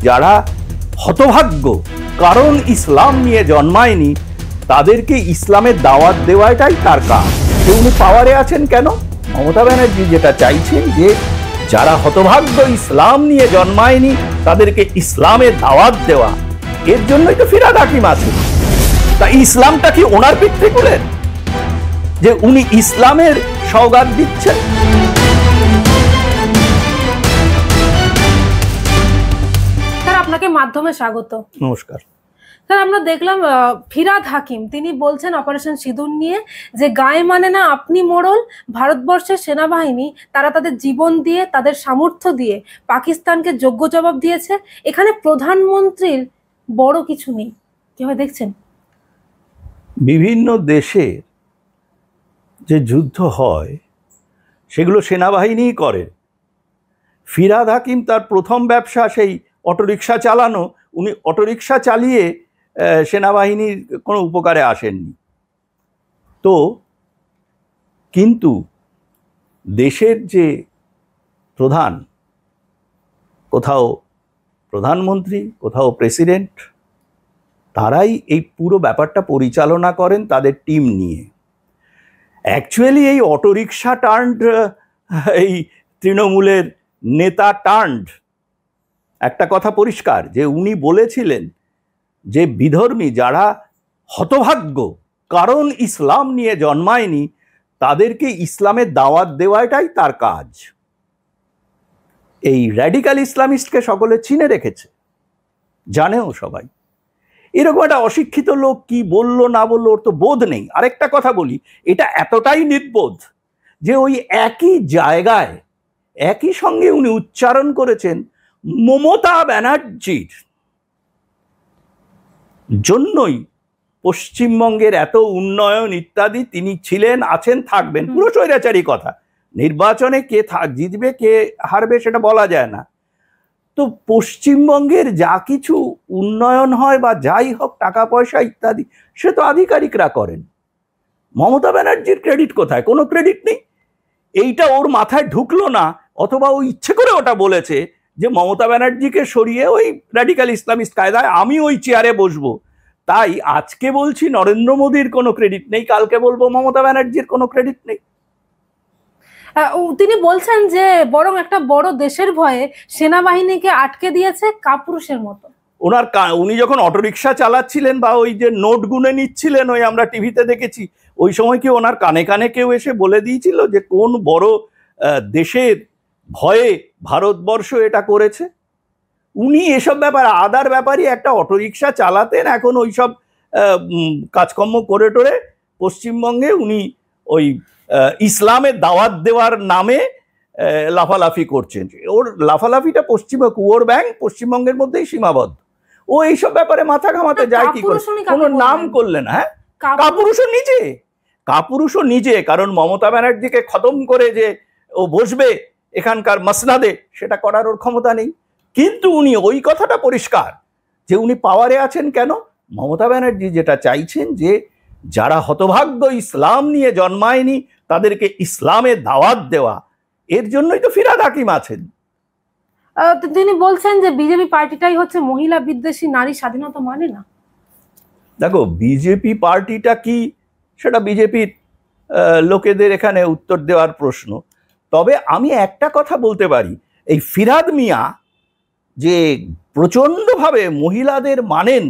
যারা হতভাগ্য কারণ ইসলাম নিয়ে জন্মায়নি তাদেরকে ইসলামের দাওয়াত দেওয়াটাই তার কাজ। উনি পাওয়ারে আছেন কেন? মমতা ব্যানার্জি যেটা চাইছেন যে যারা হতভাগ্য ইসলাম নিয়ে জন্মায়নি তাদেরকে ইসলামের দাওয়াত দেওয়া, এর জন্যই তো ফিরহাদ হাকিম আছেন। তা ইসলামটা কি ওনার পিতৃকুলের যে উনি ইসলামের সওগাত দিচ্ছেন? স্যার আপনাকে মাধ্যমে স্বাগত। নমস্কার স্যার, আমরা দেখলাম ফিরহাদ হাকিম তিনি বলছেন অপারেশন সিঁদুর নিয়ে যে গায়ে মানে না আপনি মোড়ল, ভারতবর্ষের সেনাবাহিনী তারা তাদের জীবন দিয়ে তাদের সামর্থ্য দিয়ে পাকিস্তানকে যোগ্য জবাব দিয়েছে, এখানে প্রধানমন্ত্রীর বড় কিছু নেই। কিভাবে দেখছেন? বিভিন্ন দেশের যে যুদ্ধ হয় সেগুলো সেনাবাহিনীই করে। ফিরহাদ হাকিম তার প্রথম ব্যবসা সেই অটোরিকশা চালানো, উনি অটোরিকশা চালিয়ে সেনাবাহিনীর কোনো উপকারে আসেননি। তো কিন্তু দেশের যে প্রধান, কোথাও প্রধানমন্ত্রী কোথাও প্রেসিডেন্ট, তারাই এই পুরো ব্যাপারটা পরিচালনা করেন তাদের টিম নিয়ে। অ্যাকচুয়ালি এই অটোরিকশা টার্ন্ড এই তৃণমূলের নেতা টার্ন্ড একটা কথা পরিষ্কার যে উনি বলেছিলেন যে বিধর্মী যারা হতভাগ্য কারণ ইসলাম নিয়ে জন্মায়নি তাদেরকে ইসলামের দাওয়াত দেওয়াটাই তার কাজ। এই র্যাডিক্যাল ইসলামিস্টকে সকলে চিনে রেখেছে, জানেও সবাই। এরকম একটা অশিক্ষিত লোক কি বললো না বললো ওর তো বোধ নেই। আরেকটা কথা বলি, এটা এতটাই নির্বোধ যে ওই একই জায়গায় একই সঙ্গে উনি উচ্চারণ করেছেন মমতা ব্যানার্জির জন্যই পশ্চিমবঙ্গের এত উন্নয়ন ইত্যাদি, তিনি ছিলেন, আছেন, থাকবেন। পুরো স্বৈরাচারী কথা। নির্বাচনে কে জিতবে কে হারবে সেটা বলা যায় না। তো পশ্চিমবঙ্গের যা কিছু উন্নয়ন হয় বা যাই হোক টাকা পয়সা ইত্যাদি সে তো আধিকারিকরা করেন। মমতা ব্যানার্জির ক্রেডিট কোথায়? কোনো ক্রেডিট নেই। এইটা ওর মাথায় ঢুকলো না, অথবা ও ইচ্ছে করে ওটা বলেছে যে মমতা ব্যানার্জিকে সরিয়ে ওই র্যাডিক্যাল ইসলামিস্ট কায়দায় আমি ওই চেয়ারে বসবো। তাই আজকে বলছি নরেন্দ্র মোদীর কোনো ক্রেডিট নেই, কালকে বলবো মমতা ব্যানার্জির কোনো ক্রেডিট নেই। তিনি বলছেন যে বরং একটা বড় দেশের ভয়ে সেনাবাহিনীকে আটকে দিয়েছে কাপুরুষের মতো। উনি যখন অটোরিকশা চালাচ্ছিলেন বা ওই যে নোট গুনে নিচ্ছিলেন, ওই আমরা টিভিতে দেখেছি, ওই সময় কি ওনার কানে কানে কেউ এসে বলে দিয়েছিল যে কোন বড় দেশের ভয়ে ভারতবর্ষ এটা করেছে? উনি এসব ব্যাপার আদার ব্যাপারই একটা অটোরিকশা চালাতেন, এখন ওই সব কাজকর্ম করে টোরে পশ্চিমবঙ্গে উনি ওই ইসলামের দাওয়াত দেওয়ার নামে লাফালাফি করছেন। ওর লাফালাফিটা কুয়োর ব্যাং পশ্চিমবঙ্গের মধ্যেই সীমাবদ্ধ। ও এইসব ব্যাপারে মাথা ঘামাতে যায় কি করে? কোনো নাম করলেন? হ্যাঁ, কাপুরুষও নিজে, কারণ মমতা ব্যানার্জিকে খতম করে যে ও বসবে এখানকার মসনাদে সেটা করার ওর ক্ষমতা নেই। কিন্তু উনি ওই কথাটা পরিষ্কার যে উনি পাওয়ারে আছেন কেন? মমতা ব্যানার্জি যেটা চাইছেন যে যারা হতভাগ্য ইসলাম নিয়ে জন্মায়নি তাদেরকে ইসলামের দাওয়াত দেওয়া, এর জন্যই তো ফিরহাদ হাকিম আছেন। তিনি বলছেন যে বিজেপি পার্টিটাই হচ্ছে মহিলা বিদ্বেষী, নারী স্বাধীনতা মানে না। দেখো, বিজেপি পার্টিটা কি সেটা বিজেপির লোকেদের এখানে উত্তর দেওয়ার প্রশ্ন। তবে আমি একটা কথা বলতে পারি, এই ফিরহাদ মিয়া যে প্রচণ্ডভাবে মহিলাদের মানেন,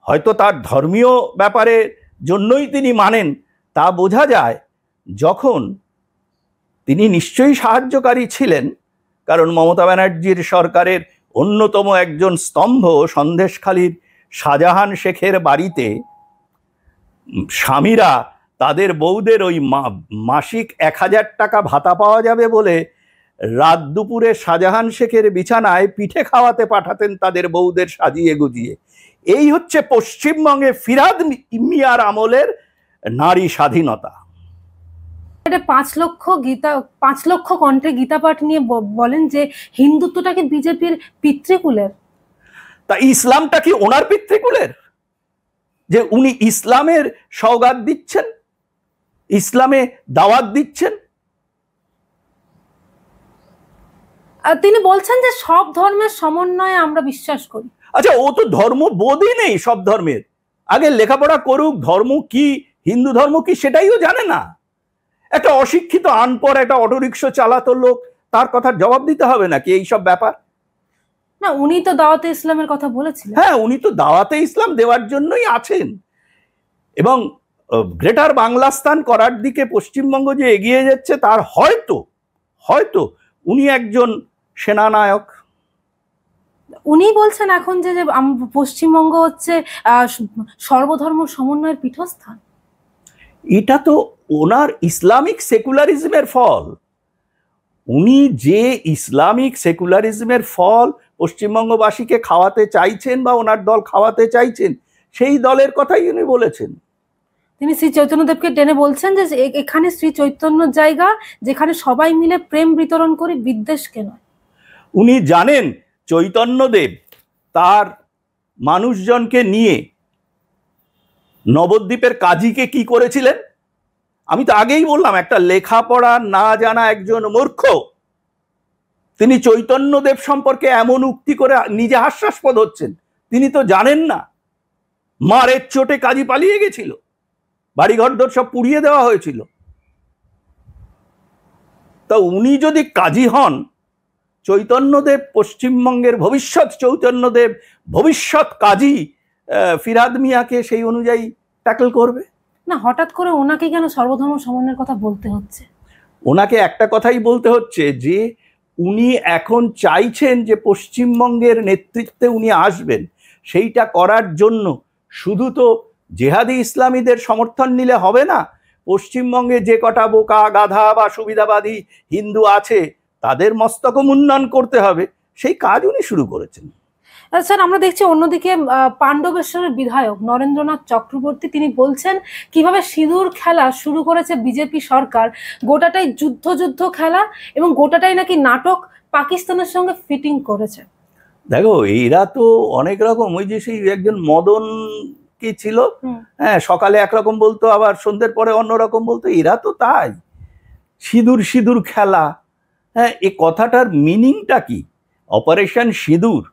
হয়তো তার ধর্মীয় ব্যাপারে জন্যই তিনি মানেন, তা বোঝা যায় যখন তিনি নিশ্চয়ই সাহায্যকারী ছিলেন, কারণ মমতা ব্যানার্জির সরকারের অন্যতম একজন স্তম্ভ সন্দেশখালীর শাহজাহান শেখের বাড়িতে স্বামীরা তাদের বউদের ওই মাসিক 1000 টাকা ভাতা পাওয়া যাবে বলে রাত দুপুরে শাহজাহান শেখের বিছানায় পিঠে খাওয়াতে পাঠাতেন তাদের বউদের সাজিয়ে গুজিয়ে। এই হচ্ছে পশ্চিমবঙ্গে ফিরহাদ মিয়ার আমলের নারী স্বাধীনতা। 5 লক্ষ কণ্ঠে গীতা পাঠ নিয়ে বলেন যে হিন্দুত্বটাকে বিজেপির পিতৃকুলের। তা ইসলামটা কি ওনার পিতৃকুলের যে উনি ইসলামের সওগাত দিচ্ছেন, ইসলামে দাওয়াত দিচ্ছেন? তিনি বলছেন যে সব ধর্মের সমন্বয়ে আমরা বিশ্বাস করি। আচ্ছা, ও তো ধর্মবোধই নেই সব ধর্মের। আগে লেখাপড়া করুক, ধর্ম কি, হিন্দু ধর্ম কি সেটাইও জানে না। একটা অশিক্ষিত আনপড় একটা অটোরিকশা চালাতো লোক, তার কথার জবাব দিতে হবে নাকি এইসব ব্যাপার? না, উনি তো দাওয়াতে ইসলামের কথা বলেছিলেন। হ্যাঁ, উনি তো দাওয়াতে ইসলাম দেওয়ার জন্যই আছেন। এবং গ্রেটার বাংলাস্তান করার দিকে পশ্চিমবঙ্গ যে এগিয়ে যাচ্ছে, তার হয়তো হয়তো উনি একজন সেনানায়ক। উনি বলছেন এখন যে যে পশ্চিমবঙ্গ হচ্ছে সর্বধর্ম সমন্বয়ের পীঠস্থান। এটা তো ওনার ইসলামিক সেকুলারিজমের ফল। উনি যে ইসলামিক সেকুলারিজমের ফল পশ্চিমবঙ্গবাসীকে খাওয়াতে চাইছেন বা ওনার দল খাওয়াতে চাইছেন, সেই দলের কথাই উনি বলেছেন। তিনি শ্রী চৈতন্যদেবকে টেনে বলছেন যে এখানে শ্রী চৈতন্যর জায়গা, যেখানে সবাই মিলে প্রেম বিতরণ করি, বিদ্বেষকে নয়। উনি জানেন চৈতন্যদেব তার মানুষজনকে নিয়ে নবদ্বীপের কাজীকে কি করেছিলেন। আমি তো আগেই বললাম, একটা লেখাপড়া না জানা একজন মূর্খ তিনি চৈতন্যদেব সম্পর্কে এমন উক্তি করে নিজে হাস্যাস্পদ হচ্ছেন। তিনি তো জানেন না মারের চোটে কাজী পালিয়ে গেছিল, বাড়িঘর সব পুড়িয়ে দেওয়া হয়েছিল। তা উনি যদি কাজী হন, চৈতন্যদেব পশ্চিমবঙ্গের ভবিষ্যৎ চৈতন্যদেব, ভবিষ্যৎ কাজী ফিরহাদ মিয়াকে সেই অনুযায়ী ট্যাকল করবে না। হঠাৎ করে ওনাকে কেন সর্বধর্ম সমন্বয়ের কথা বলতে হচ্ছে? ওনাকে একটা কথাই বলতে হচ্ছে যে উনি এখন চাইছেন যে পশ্চিমবঙ্গের নেতৃত্বে উনি আসবেন। সেইটা করার জন্য শুধু তো জেহাদি ইসলামীদের সমর্থন নিলে হবে না। পশ্চিমবঙ্গে যে কটা বোকা গাধা বা সুবিধাবাদী হিন্দু আছে তাদের মস্তক উন্নয়ন করতে হবে, সেই কাজ উনি শুরু করেছেন। স্যার, আমরা দেখছি অন্যদিকে পাণ্ডবেশ্বরের বিধায়ক নরেন্দ্রনাথ চক্রবর্তী তিনি বলছেন কিভাবে সিঁদুর খেলা শুরু করেছে বিজেপি সরকার, গোটাটাই যুদ্ধ খেলা এবং গোটাটাই নাকি নাটক পাকিস্তানের সঙ্গে ফিটিং করেছে। দেখো, এরা তো অনেক রকম, ওই যে সেই একজন মদন কি ছিল, হ্যাঁ, সকালে একরকম বলতো আবার সন্ধ্যের পরে অন্যরকম বলতো। এরা তো তাই, সিঁদুর খেলা। হ্যাঁ, এই কথাটার মিনিংটা কি? অপারেশন সিঁদুর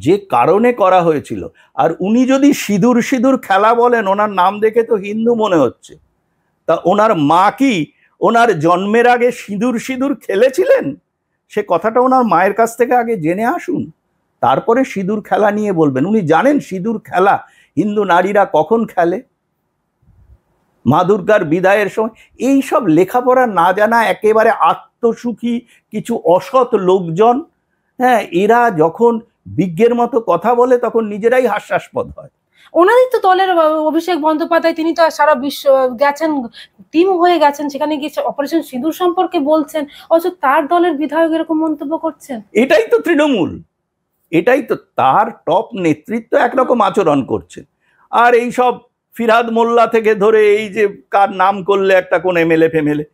যে কারণে করা হয়েছিল, আর উনি যদি সিঁদুর খেলা বলেন, ওনার নাম দেখে তো হিন্দু মনে হচ্ছে। তা ওনার মা কি ওনার জন্মের আগে সিঁদুর খেলেছিলেন? সে কথাটা ওনার মায়ের কাছ থেকে আগে জেনে আসুন, তারপরে সিঁদুর খেলা নিয়ে বলবেন। উনি জানেন সিঁদুর খেলা হিন্দু নারীরা কখন খেলে? মা দুর্গার বিদায়ের সময়। এই সব লেখাপড়া না জানা একেবারে আত্মসুখী কিছু অসৎ লোকজন, হ্যাঁ, এরা যখন বিজ্ঞের মতো কথা বলে তখন নিজেরাই হাস্যাস্পদ হয়। ওনারই তো দলের অভিষেক বন্দ্যোপাধ্যায়, তিনি তো সারা বিশ্ব গেছেন, টিম হয়ে গেছেন, সেখানে গিয়ে অপারেশন সিঁদুর সম্পর্কে বলছেন, অথচ তার দলের বিধায়ক এরকম মন্তব্য করছেন। এটাই তো তৃণমূল, এটাই তো তার টপ নেতৃত্ব একরকম আচরণ করছে। আর এই সব ফিরহাদ মোল্লা থেকে ধরে এই যে কার নাম করলে একটা কোন এমএলএ ফেমেলে,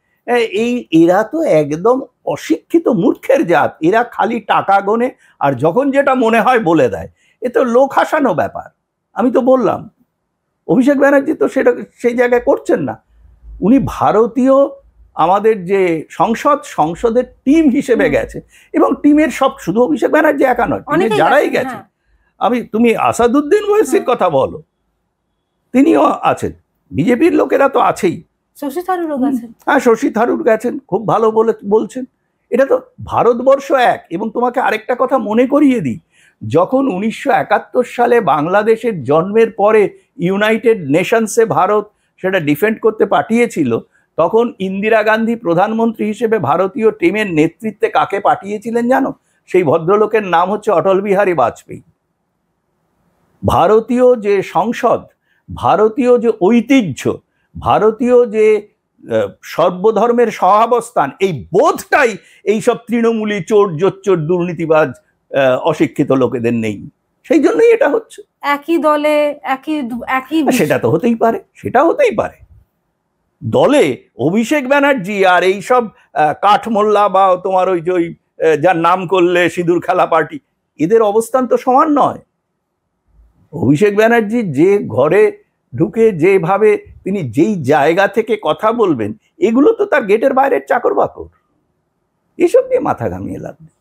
এরা তো একদম অশিক্ষিত মূর্খের জাত। এরা খালি টাকা গোনে আর যখন যেটা মনে হয় বলে দেয়। এ তো লোক হাসানো ব্যাপার। আমি তো বললাম, অভিষেক ব্যানার্জি তো সেই জায়গায় করছেন না। উনি ভারতীয় আমাদের যে সংসদের টিম হিসেবে গেছে, এবং টিমের সব, শুধু অভিষেক ব্যানার্জি একা নয়, যারাই গেছে। তুমি আসাদুদ্দিন ওয়েসির কথা বলো, তিনিও আছেন। বিজেপির লোকেরা তো আছেই। শশী থারুরও গেছেন। হ্যাঁ, শশী থারুর গেছেন, খুব ভালো বলছেন। এটা তো ভারতবর্ষ এক। এবং তোমাকে আরেকটা কথা মনে করিয়ে দিই, যখন 1971 সালে বাংলাদেশের জন্মের পরে ইউনাইটেড নেশনসে ভারত সেটা ডিফেন্ড করতে পাঠিয়েছিল, তখন ইন্দিরা গান্ধী প্রধানমন্ত্রী হিসেবে ভারতীয় টিমের নেতৃত্বে কাকে পাঠিয়েছিলেন জানো? সেই ভদ্রলোকের নাম হচ্ছে অটল বিহারী বাজপেয়ী। ভারতীয় যে সংসদ, ভারতীয় যে ঐতিহ্য, ভারতীয় যে সর্বধর্মের সহাবস্থান, এই বোধটাই এইসব তৃণমূলী চোর জোচ্চোর দুর্নীতিবাজ অশিক্ষিত লোকেদের নেই। সেই জন্যই এটা হচ্ছে। একই দলে একই সেটা তো হতেই পারে, সেটা হতেই পারে। দলে অভিষেক ব্যানার্জি আর এইসব কাঠমোল্লা বা তোমার ওই যে যার নাম করলে সিঁদুর খেলা পার্টি, এদের অবস্থান তো সমান নয়। অভিষেক ব্যানার্জি যে ঘরে ঢুকে যেভাবে তিনি যেই জায়গা থেকে কথা বলবেন, এগুলো তো তার গেটের বাইরের চাকর বাকর। এসব নিয়ে মাথা ঘামিয়ে লাভ নেই।